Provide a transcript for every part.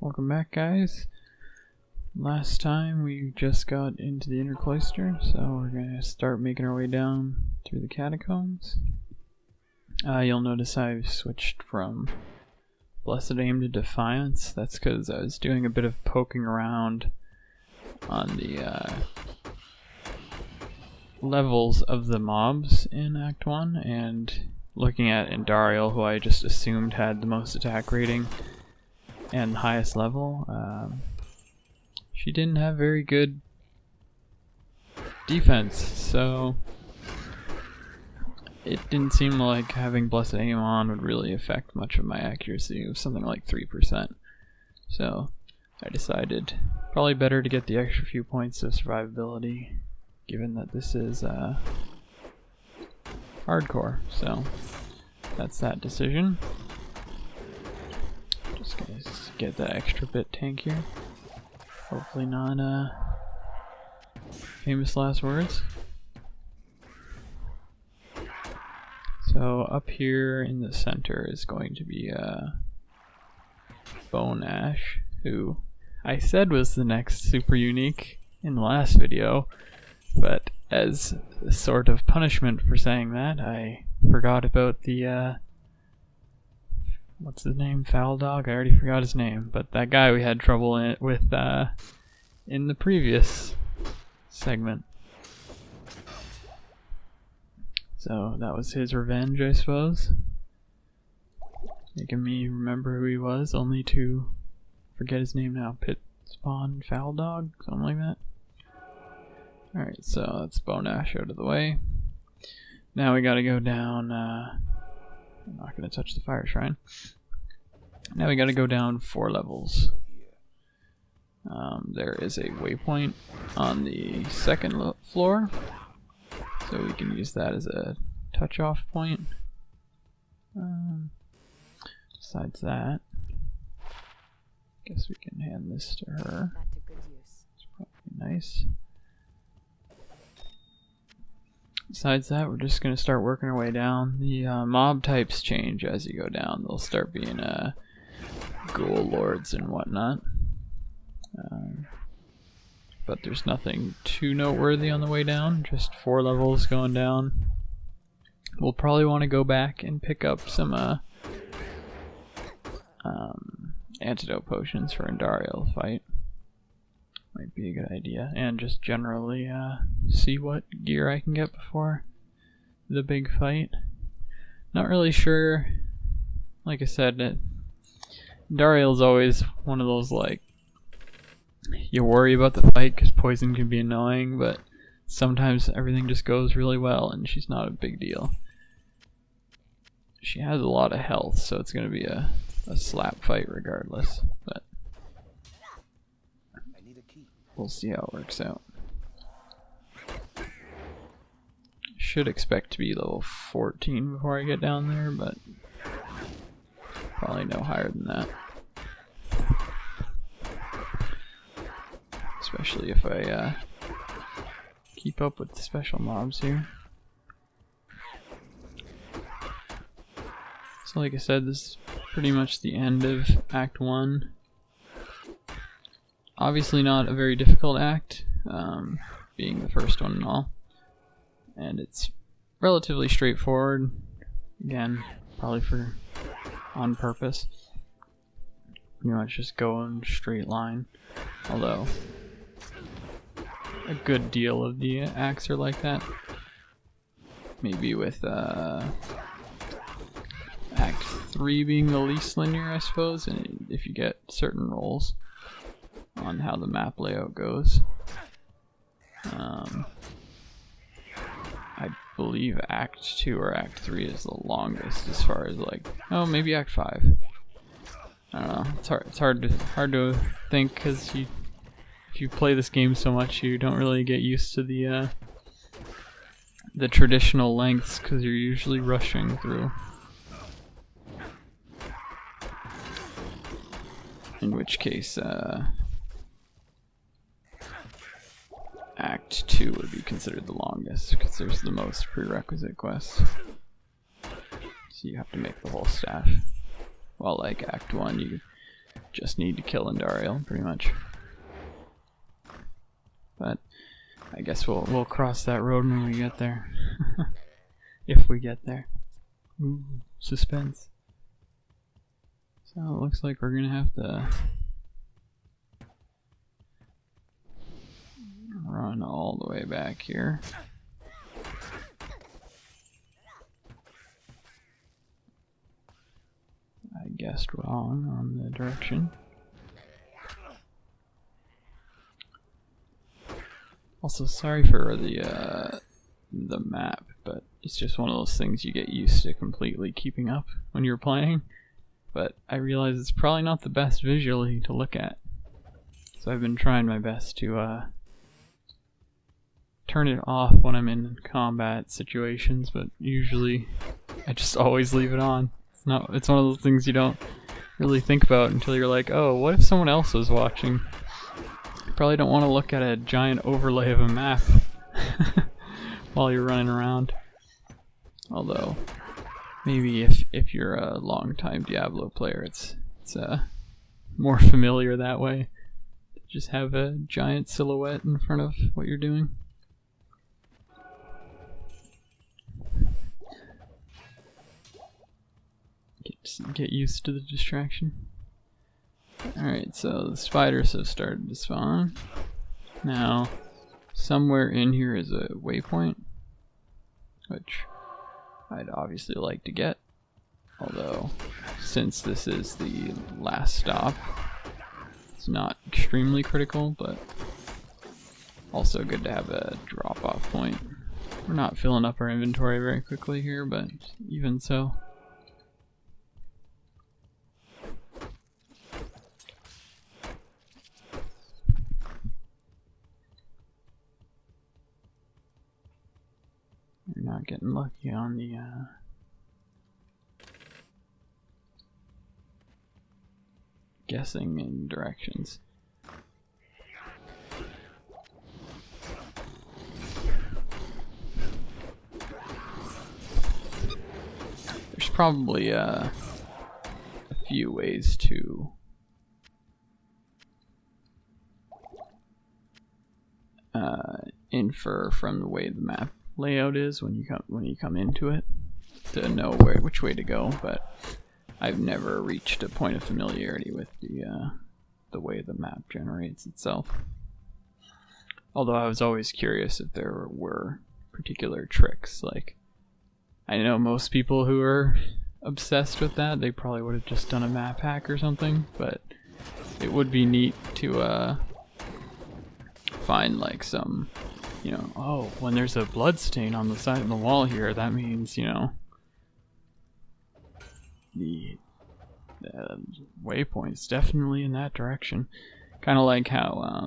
Welcome back, guys. Last time we just got into the inner cloister, so we're gonna start making our way down through the catacombs. You'll notice I've switched from Blessed Aim to Defiance. That's because I was doing a bit of poking around on the levels of the mobs in Act 1 and looking at Indariel, who I just assumed had the most attack rating and the highest level. She didn't have very good defense, so it didn't seem like having Blessed Aim on would really affect much of my accuracy. It was something like 3%. So I decided probably better to get the extra few points of survivability, given that this is hardcore. So that's that decision. Just gonna get that extra bit tankier. Hopefully not famous last words. So up here in the center is going to be Bone Ash, who I said was the next super unique in the last video, but as a sort of punishment for saying that, I forgot about the what's his name? Foul Dog? I already forgot his name, but that guy we had trouble with in the previous segment. So that was his revenge, I suppose. Making me remember who he was, only to forget his name now. Pit Spawn Foul Dog? Something like that. Alright, so that's Bone Ash out of the way. Now we gotta go down, I'm not gonna touch the fire shrine. Now we gotta go down 4 levels. There is a waypoint on the second floor, so we can use that as a touch-off point. Besides that, guess we can hand this to her. It's probably nice. Besides that, we're just going to start working our way down. The mob types change as you go down. They'll start being ghoul lords and whatnot. But there's nothing too noteworthy on the way down, just 4 levels going down. We'll probably want to go back and pick up some antidote potions for Indariel's fight. Might be a good idea, and just generally see what gear I can get before the big fight. Not really sure. Like I said, Indariel's always one of those, like, you worry about the fight because poison can be annoying, but sometimes everything just goes really well and she's not a big deal. She has a lot of health, so it's going to be a slap fight regardless, but we'll see how it works out. Should expect to be level 14 before I get down there, but probably no higher than that. Especially if I keep up with the special mobs here. So like I said, this is pretty much the end of Act 1. Obviously not a very difficult act, being the first one and all. And it's relatively straightforward. Again, probably on purpose. Pretty much just go in a straight line. Although a good deal of the acts are like that. Maybe with Act 3 being the least linear, I suppose, and if you get certain rolls on how the map layout goes. I believe Act 2 or Act 3 is the longest as far as, like, oh, maybe Act 5. I don't know. It's hard to think because if you play this game so much, you don't really get used to the traditional lengths because you're usually rushing through. In which case, Act 2 would be considered the longest because there's the most prerequisite quests. So you have to make the whole staff. While like Act 1, just need to kill Andariel, pretty much. But I guess we'll cross that road when we get there. If we get there. Ooh, suspense. So it looks like we're gonna have to run all the way back here. I guessed wrong on the direction. Also, sorry for the map, but it's just one of those things you get used to completely keeping up when you're playing. But I realize it's probably not the best visually to look at. So I've been trying my best to turn it off when I'm in combat situations, but usually I just always leave it on. It's one of those things you don't really think about until you're like, oh, what if someone else was watching? You probably don't want to look at a giant overlay of a map while you're running around. Although, maybe if you're a long-time Diablo player, it's more familiar that way. Just have a giant silhouette in front of what you're doing. Get used to the distraction. Alright, so the spiders have started to spawn. Now, somewhere in here is a waypoint, which I'd obviously like to get. Although, since this is the last stop, it's not extremely critical, but also good to have a drop-off point. We're not filling up our inventory very quickly here, but even so. You're not getting lucky on the guessing in directions. There's probably a few ways to infer from the way the map layout is when you come into it to know which way to go, but I've never reached a point of familiarity with the way the map generates itself. Although I was always curious if there were particular tricks. Like, I know most people who are obsessed with that, they probably would have just done a map hack or something, but it would be neat to find like some, you know, oh, when there's a blood stain on the side of the wall here, that means, you know, the waypoint's definitely in that direction. Kind of like how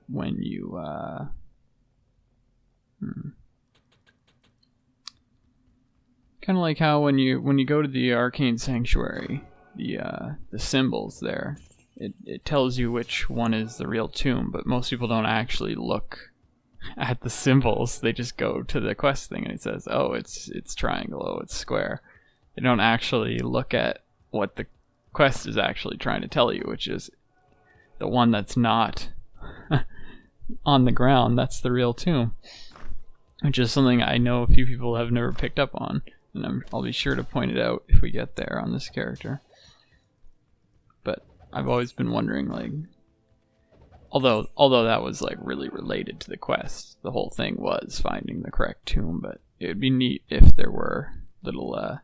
when you kind of like how when you go to the Arcane Sanctuary, the symbols there, it tells you which one is the real tomb, but most people don't actually look at the symbols. They just go to the quest thing and it says, oh, it's triangle, oh, it's square. They don't actually look at what the quest is actually trying to tell you, which is the one that's not on the ground. That's the real tomb, which is something I know a few people have never picked up on, and I'll be sure to point it out if we get there on this character. But I've always been wondering, like, although that was like really related to the quest, the whole thing was finding the correct tomb, but it would be neat if there were little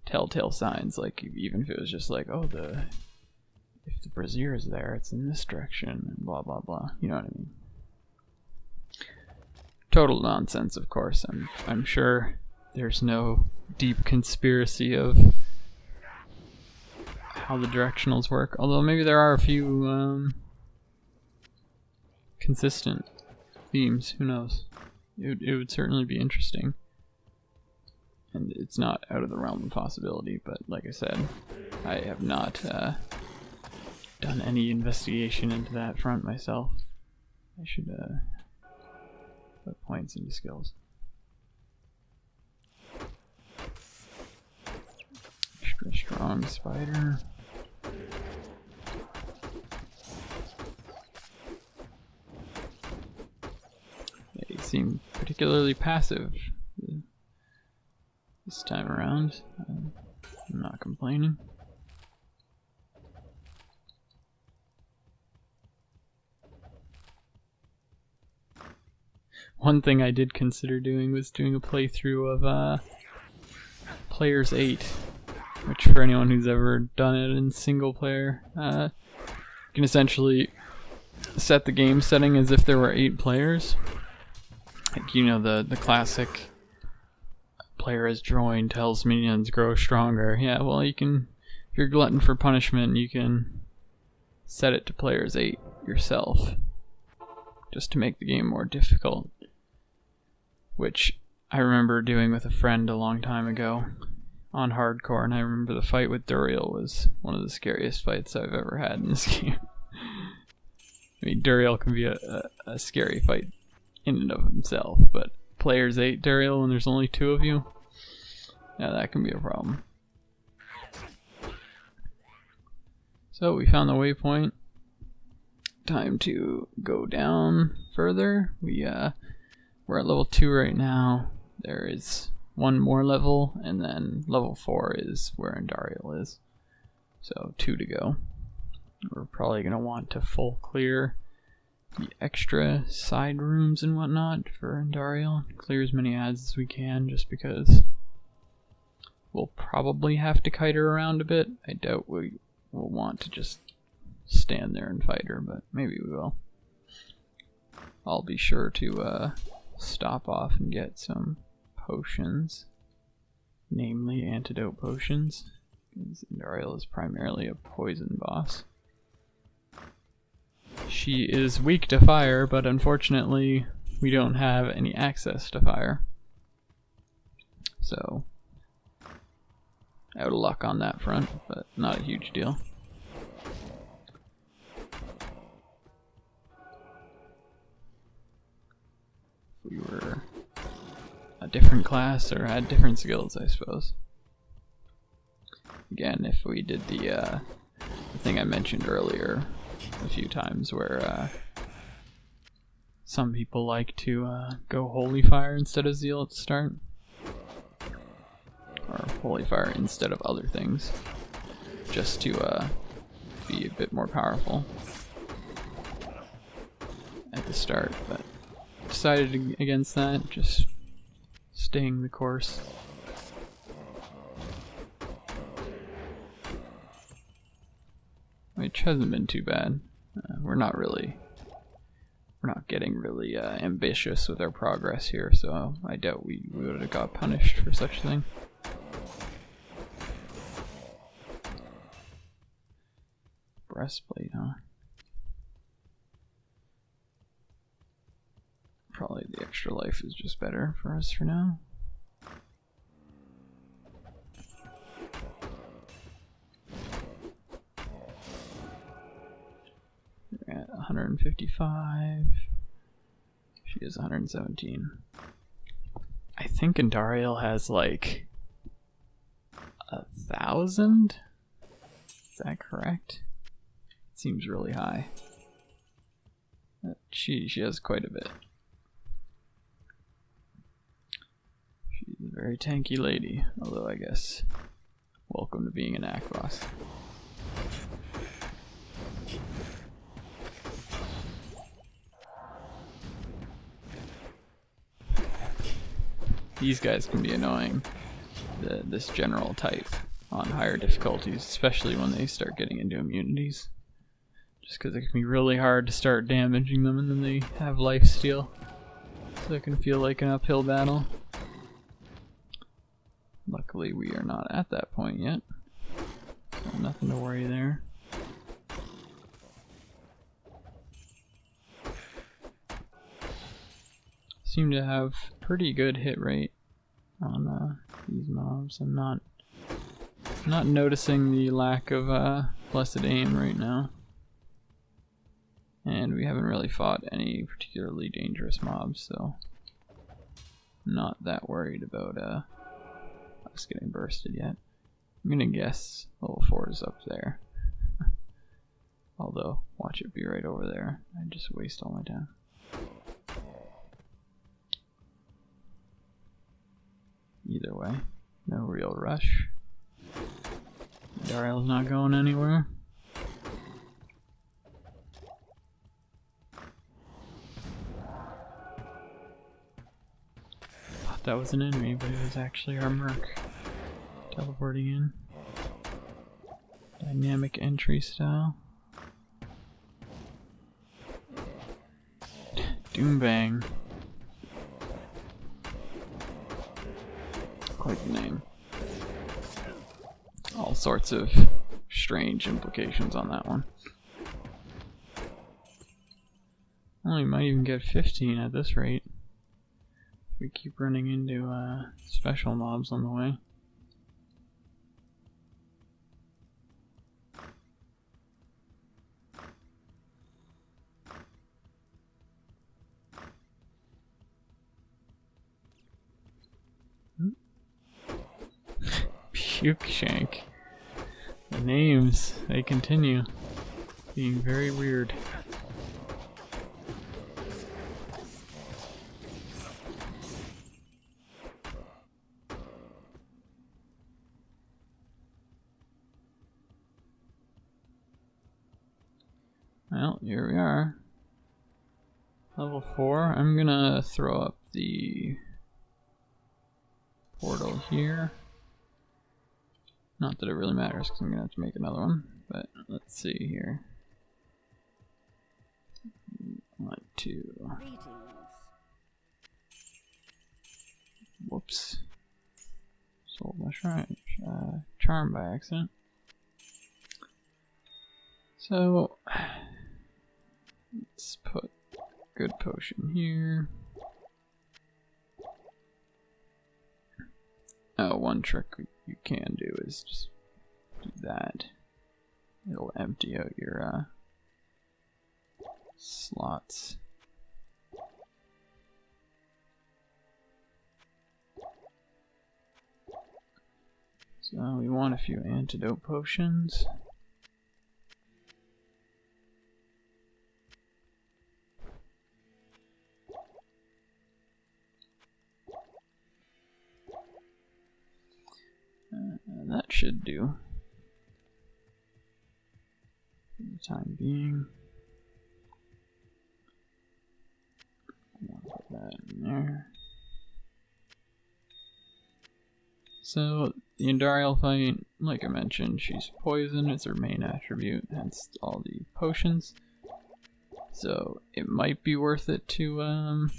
telltale signs, like even if it was just like, oh, if the brazier is there, it's in this direction, and blah blah blah, you know what I mean? Total nonsense, of course. I'm sure there's no deep conspiracy of how the directionals work, although maybe there are a few consistent themes, who knows. It would certainly be interesting, and it's not out of the realm of possibility, but like I said, I have not done any investigation into that front myself. I should put points into skills. for a strong spider. They seem particularly passive this time around. I'm not complaining. One thing I did consider doing was doing a playthrough of Players 8, which for anyone who's ever done it in single player, you can essentially set the game setting as if there were 8 players. Like, you know, the classic player as joined tells minions grow stronger. Yeah, well, you can, if you're glutton for punishment, you can set it to Players 8 yourself, just to make the game more difficult. Which I remember doing with a friend a long time ago on hardcore, and I remember the fight with Duriel was one of the scariest fights I've ever had in this game. I mean, Duriel can be a scary fight in and of himself, but Players 8 Duriel when there's only 2 of you, yeah, that can be a problem. So we found the waypoint. Time to go down further. We're at level 2 right now. There is one more level, and then level 4 is where Andariel is. So 2 to go. We're probably going to want to full clear the extra side rooms and whatnot for Andariel. Clear as many ads as we can, just because we'll probably have to kite her around a bit. I doubt we will want to just stand there and fight her, but maybe we will. I'll be sure to stop off and get some potions, namely antidote potions, because Andariel is primarily a poison boss. She is weak to fire, but unfortunately we don't have any access to fire. So, out of luck on that front, but not a huge deal. If we were a different class or had different skills, I suppose. Again, if we did the thing I mentioned earlier a few times where some people like to go Holy Fire instead of Zeal at the start, or Holy Fire instead of other things, just to be a bit more powerful at the start, but decided against that, just staying the course. Which hasn't been too bad. We're not getting really ambitious with our progress here, so I doubt we would have got punished for such a thing. Breastplate, huh? Probably the extra life is just better for us for now. We're at 155. She is 117. I think Andariel has like 1,000? Is that correct? It seems really high. She has quite a bit. She's a very tanky lady, although I guess welcome to being an ACK boss. These guys can be annoying, this general type, on higher difficulties, especially when they start getting into immunities. Just because it can be really hard to start damaging them and then they have lifesteal. So it can feel like an uphill battle. Luckily we are not at that point yet, so nothing to worry there. Seem to have pretty good hit rate on these mobs. I'm not noticing the lack of blessed aim right now. And we haven't really fought any particularly dangerous mobs, so I'm not that worried about us getting bursted yet. I'm gonna guess level 4 is up there. Although, watch it be right over there. I just waste all my time. Either way, no real rush. Dariel's not going anywhere. Thought that was an enemy, but it was actually our merc teleporting in. Dynamic entry style. Doombang. Quite the name. All sorts of strange implications on that one. Well, we might even get 15 at this rate. If we keep running into special mobs on the way. Puke Shank. The names, they continue being very weird. Well, here we are. Level 4. I'm gonna throw up the portal here. Not that it really matters, because I'm going to have to make another one, but let's see here. 1, 2. Whoops. Sold my shrine. Charm by accident. So, let's put good potion here. Oh, one trick you can do is just do that. It'll empty out your slots. So we want a few antidote potions. That should do for the time being. I'll put that in there. So the Andariel fight, like I mentioned, she's poison, it's her main attribute, hence all the potions. So it might be worth it to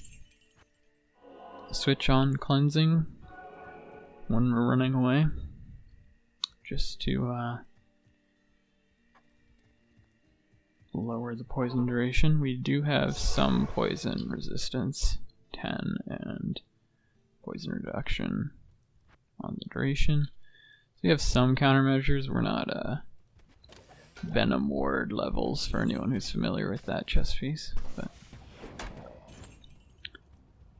switch on cleansing when we're running away. Just to lower the poison duration. We do have some poison resistance, 10, and poison reduction on the duration. So we have some countermeasures. We're not Venom Ward levels for anyone who's familiar with that chess piece, but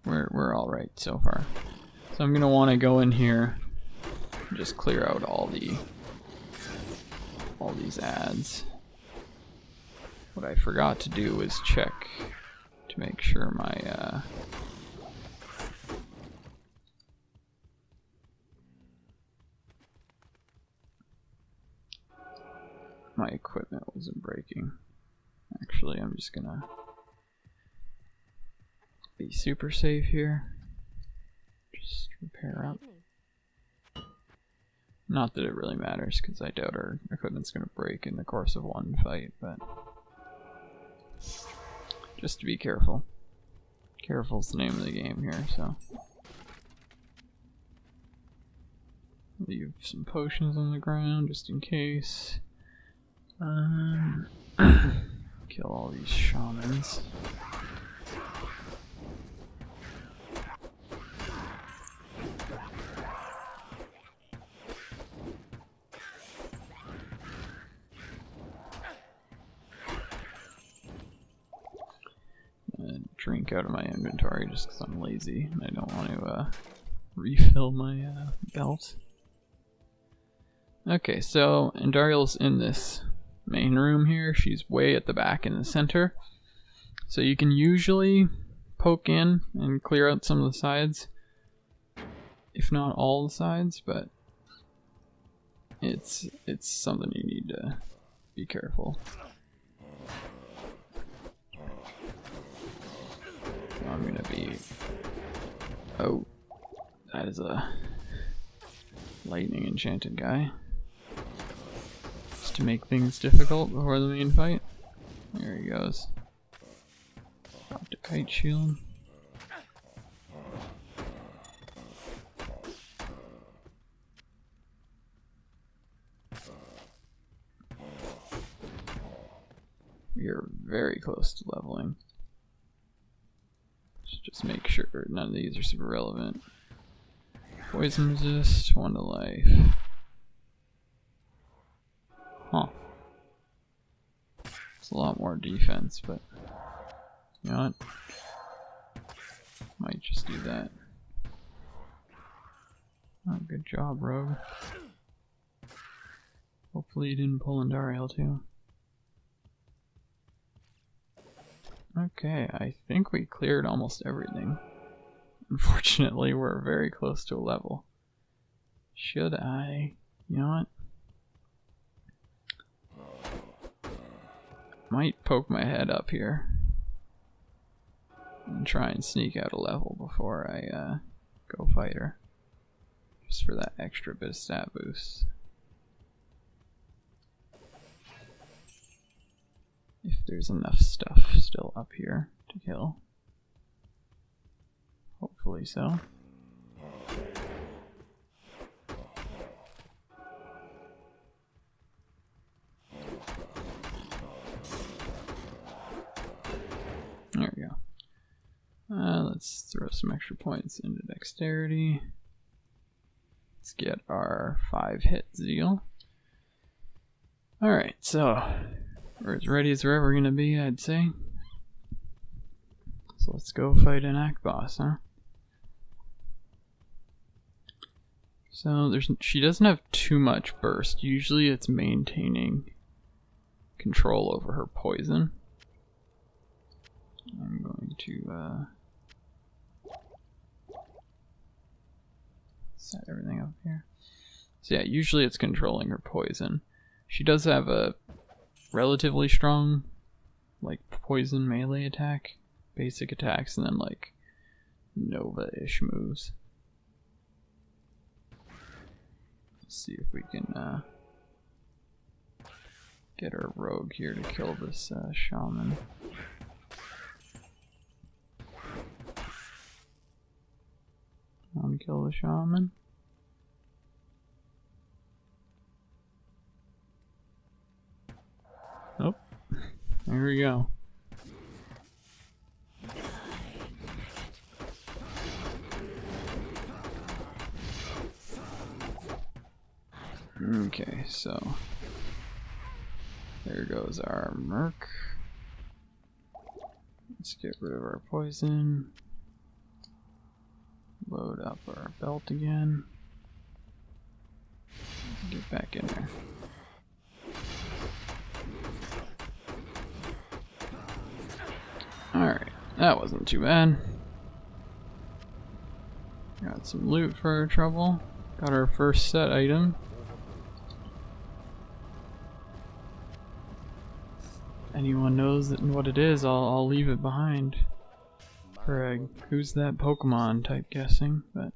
we're all right so far. So I'm gonna want to go in here. Just clear out all these ads. What I forgot to do was check to make sure my equipment wasn't breaking. Actually, I'm just gonna be super safe here. Just repair up. Not that it really matters, because I doubt our equipment's going to break in the course of one fight, but just to be careful. Careful's the name of the game here, so. Leave some potions on the ground, just in case. Kill all these shamans. Drink out of my inventory just because I'm lazy and I don't want to refill my belt. Okay, so Andariel's in this main room here. She's way at the back in the center. So you can usually poke in and clear out some of the sides, if not all the sides, but it's something you need to be careful. So I'm gonna be... Oh, that is a lightning enchanted guy. Just to make things difficult before the main fight. There he goes. Dropped a kite shield. We are very close to leveling. Just make sure none of these are super relevant. Poison resist, 1 to life. Huh. It's a lot more defense, but you know what? Might just do that. Oh, good job, Rogue. Hopefully you didn't pull Andariel too. Okay, I think we cleared almost everything. Unfortunately, we're very close to a level. Should I... You know what? Might poke my head up here and try and sneak out a level before I go fight her. Just for that extra bit of stat boost. If there's enough stuff still up here to kill. Hopefully so. There we go. Let's throw some extra points into dexterity. Let's get our 5-hit zeal. Alright, so we're as ready as we're ever gonna be, I'd say. So let's go fight an act boss, huh? So she doesn't have too much burst. Usually it's maintaining control over her poison. I'm going to set everything up here. So yeah, usually it's controlling her poison. She does have a relatively strong, like, poison melee attack, basic attacks, and then like Nova-ish moves. Let's see if we can get our rogue here to kill this shaman. Kill the shaman. Oh, there we go. Okay, so there goes our merc. Let's get rid of our poison. Load up our belt again. Get back in there. Alright, that wasn't too bad. Got some loot for our trouble. Got our first set item. Anyone knows what it is, I'll leave it behind. For a who's that Pokemon type guessing, but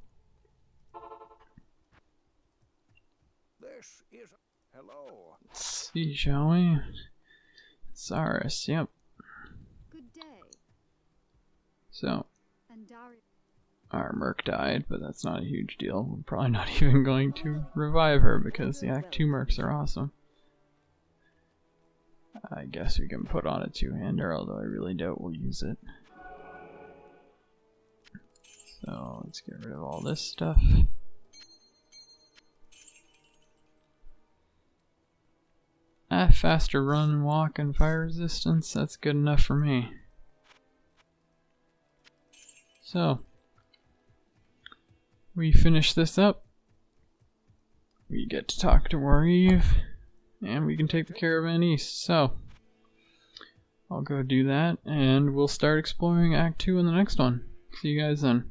this is hello. Let's see, shall we? Saurus, yep. Good day. So Andari. our merc died, but that's not a huge deal. We're probably not even going to revive her because the Act 2 mercs are awesome. I guess we can put on a two-hander, although I really doubt we'll use it. So let's get rid of all this stuff. Faster run, walk, and fire resistance, that's good enough for me. So, we finish this up. we get to talk to Wareve, and we can take the caravan east. So I'll go do that, and we'll start exploring Act 2 in the next one. See you guys then.